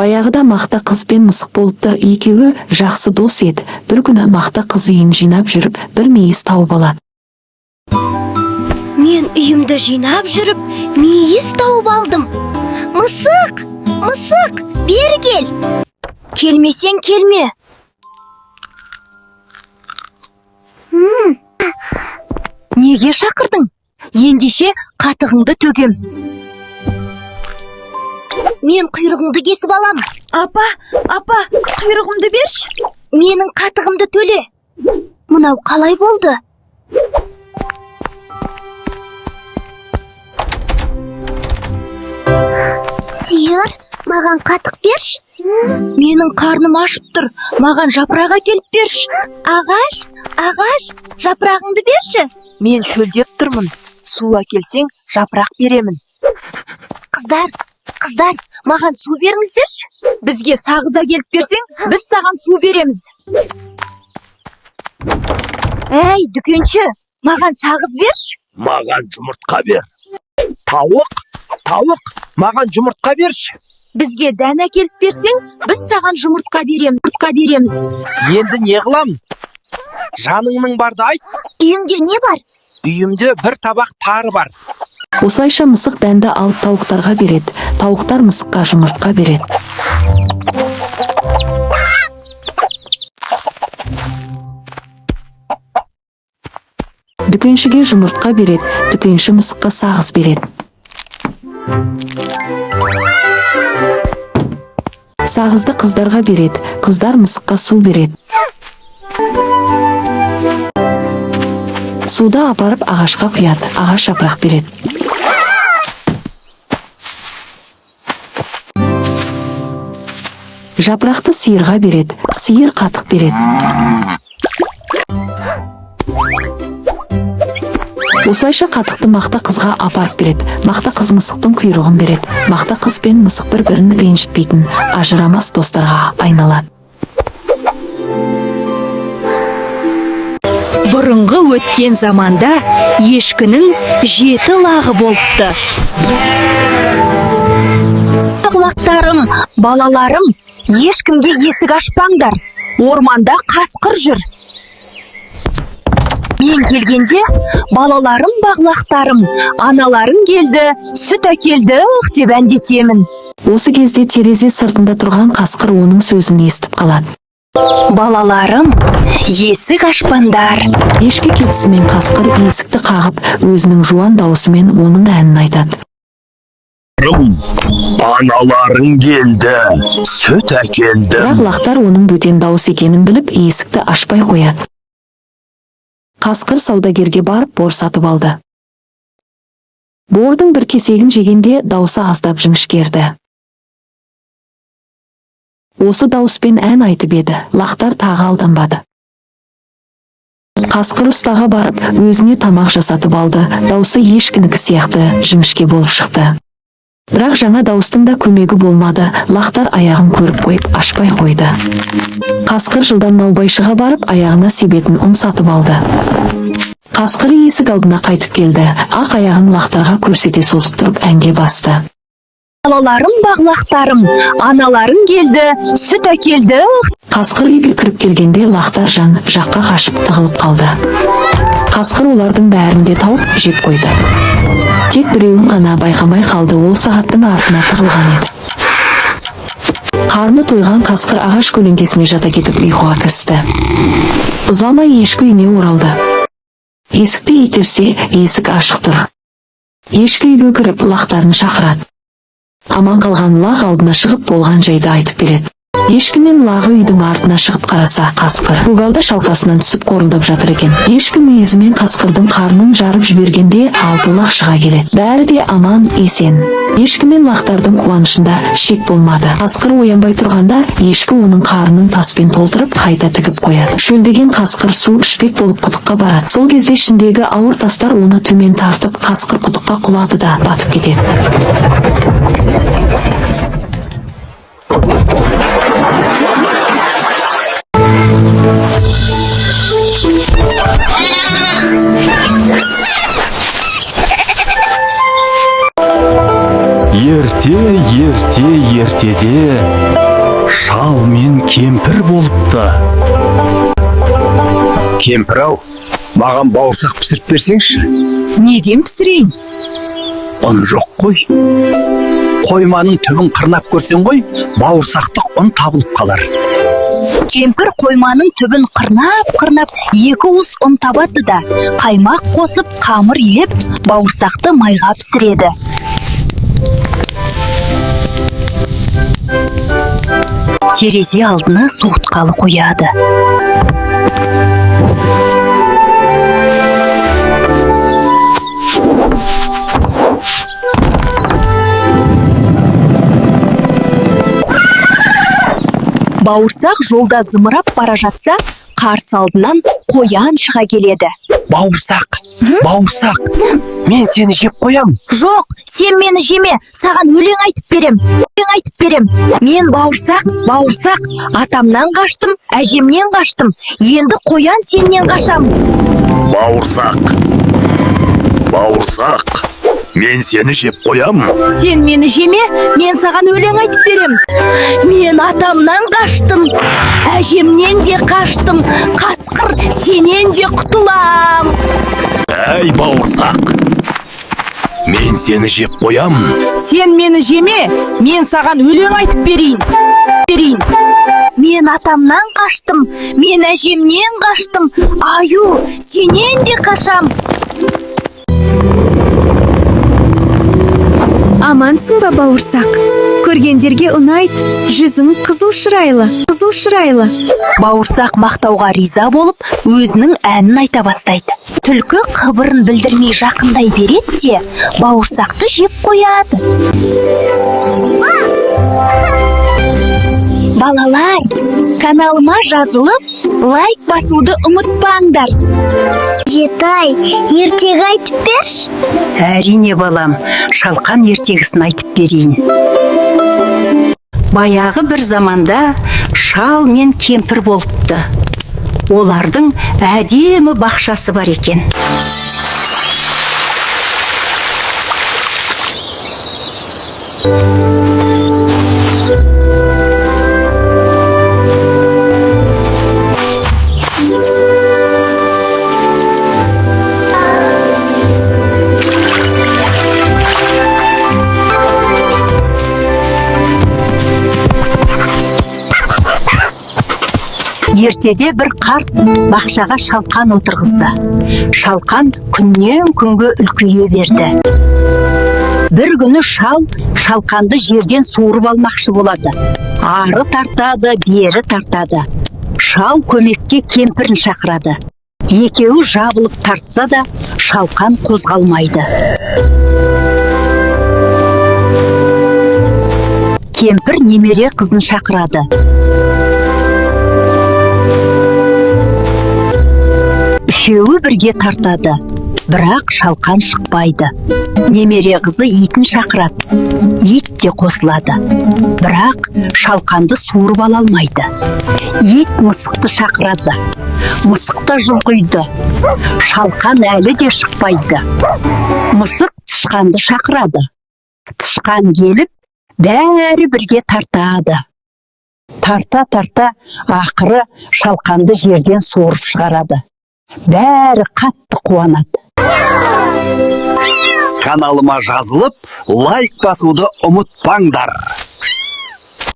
Баяғыда мақта қыз бен мысық болыпты, екеуі жақсы дос еді. Бір күні мақта қыз үйін жинап жүріп, бір мейіз тауып алады. Мен үйімді жинап жүріп, мейіз тауып алдым. Мысық, мысық, бері кел. Келмесең келме. Неге шақырдың? Ендеше қатығыңды төгем. Мен құйрығыңды кесіп алам. Апа, құйрығымды берші. Менің қатығымды төле. Мынау қалай болды? Сиыр, маған қатық берші. Менің қарным ашып тұр. Маған жапырақ әкеліп берші. Ағаш, жапырағыңды берші. Мен шөлдеп тұрмын. Су әкелсең, жапырақ беремін. Қыздар, маған су беріңіздерші. Бізге сағыз әкеліп берсең, біз саған су береміз. Әй, дүкенші, маған сағыз берші. Маған жұмыртқа бер. Тауық, маған жұмыртқа берші. Бізге дән әкеліп берсең, біз саған жұмыртқа береміз. Енді не қылам? Жаныңның барды айт. Үйімде не бар? Үйімде бір табақ тары бар. Осылайша мысық дәнді алып тауықтарға береді. Тауықтар мысыққа жұмыртқа береді. Дүкеншіге жұмыртқа береді. Дүкенші мысыққа сағыз береді. Сағызды қыздарға береді. Қыздар мысыққа су береді. Суды апарып ағашқа құяды. Ағаш жапырақ береді. Жапырақты сиырға береді. Сиыр қатық береді. Осылайша қатықты мақта қызға апарып береді. Мақта қыз мысықтың құйрығын береді. Мақта қыз бен мысық бір-бірін ренжітпейтін, ажырамас достарға айналады. Бұрынғы өткен заманда ешкінің 7 лағы болыпты. Ағлақтарым, балаларым, ешкімге есік ашпаңдар. Орманда қасқыр жүр. Мен келгенде, балаларым, бағлақтарым, аналарым келді, сүт әкелді деп әндетемін. Осы кезде терезе сыртында тұрған қасқыр оның сөзін естіп қалады. Балаларым, есік ашпаңдар. Ешкі кетісімен қасқыр есікті қағып, өзінің жуан даусымен оның әнін айтады. Аналарың келді, сүт әкелді. Бірақ лақтар оның бөтен дауыс екенін біліп, есікті ашпай қояды. Қасқыр саудагерге барып бор сатып алды. Бордың бір кесегін жегенде даусы аздап жіңішкерді. Осы дауыспен ән айтып еді, лақтар тағы алданбады. Қасқыр ұстаға барып, өзіне тамақ жасатып алды. Даусы ешкінікі сияқты жіңішке болып шықты. Бірақ жаңа дауыстың да көмегі болмады. Лақтар аяғын көріп қойып, ашпай қойды. Қасқыр жылдам наубайшыға барып, аяғына себетін ұн сатып алды. Қасқыр есік алдына қайтып келді. Ақ аяғын лақтарға көрсете созып тұрып әнге басты. Балаларым, бағлақтарым, аналарың келді, сүт әкелді. Қасқыр үйге кіріп келгенде лақтар жан жаққа қашып тығылып қалды. Қасқыр олардың бәрін де тауып жеп қойды. Тек біреуін ғана байқамай қалды, ол сағаттың артына тығылған еді. Қарны тойған қасқыр ағаш көлеңкесіне жата кетіп ұйқыға кірісті. Ұзамай ешкі үйіне оралды. Есікті итерсе, есік ашық тұр. Ешкі үйге кіріп лақтарын шақырады. Аман қалған лақ алдына шығып болған жайды айтып береді. Ешкімен лағы үйдің артына шығып қараса, қасқыр көгалда шалқасынан түсіп қорылдап жатыр екен. Ешкі мүйізімен қасқырдың қарнын жарып жібергенде 6 лақ шыға келеді. Бәрі де аман есен. Ешкімен лақтардың қуанышында шек болмады. Қасқыр оянбай тұрғанда, ешкі оның қарнын таспен толтырып қайта тігіп қояды. Шөлдеген қасқыр су ішпек болып құдыққа барады. Сол кезде ішіндегі ауыр тастар оны төмен тартып, қасқыр құдыққа құлады да батып кетеді. ертеде шал мен кемпір болыпты. Кемпір-ау, маған бауырсақ пісіріп берсеңші. Неден пісірейін? Ұн жоқ қой. Қойманың түбін қырнап көрсең ғой, бауырсақтық ұн табылып қалар. Кемпір қойманың түбін қырнап екі уыс ұн табады да, қаймақ қосып қамыр еп, бауырсақты майға пісіреді. Терезе алдына суытқалы қояды. Бауырсақ жолда зымырап бара жатса, қарсы алдынан қоян шыға келеді. Бауырсақ, мен сені жеп қоям. Жоқ, сен мені жеме, саған өлең айтып берем. Мен бауырсақ, атамнан қаштым, әжемнен қаштым, енді қоян сеннен қашам. Бауырсақ, мен сені жеп қоям. Сен мені жеме, мен саған өлең айтып берем. Мен атамнан қаштым, әжемнен де қаштым, қасқыр сенен де құтылам. Әй бауырсақ, мен сені жеп қоям. Сен мені жеме, мен саған өлең айтып берейін. Мен атамнан қаштым, мен әжемнен қаштым, аю, сенен де қашам. Амансың ба, бауырсақ? Көргендерге ұнайт, жүзің қызыл шырайлы. Бауырсақ мақтауға риза болып, өзінің әнін айта бастайды. Түлкі қыбырын білдірмей жақындай береді де, бауырсақты жеп қояды. Балалар, каналыма жазылып, лайк басуды ұмытпаңдар. Жетай, ертегі айтып берші. Әрине балам, шалқан ертегісін айтып берейін. Баяғы бір заманда шал мен кемпір болыпты. Олардың әдемі бақшасы бар екен. Ертеде бір қарт бақшаға шалқан отырғызды. Шалқан күннен күнге үлкейе берді. Бір күні шалқанды жерден суырып алмақшы болады. Ары тартады, бері тартады. Шал көмекке кемпірін шақырады. Екеуі жабылып тартса да, шалқан қозғалмайды. Кемпір немере қызын шақырады. Үшеуі бірге тартады, бірақ шалқан шықпайды. Немере қызы итін шақырады. Ит те қосылады, бірақ шалқанды суырып ала алмайды. Ит мысықты шақырады. Мысық та жұлқиды. Шалқан әлі де шықпайды. Мысық тышқанды шақырады. Тышқан келіп, бәрі бірге тартады. Тарта, ақыры шалқанды жерден суырып шығарады. Бәрі қатты қуанады. Каналыма жазылып, лайк басуды ұмытпаңдар.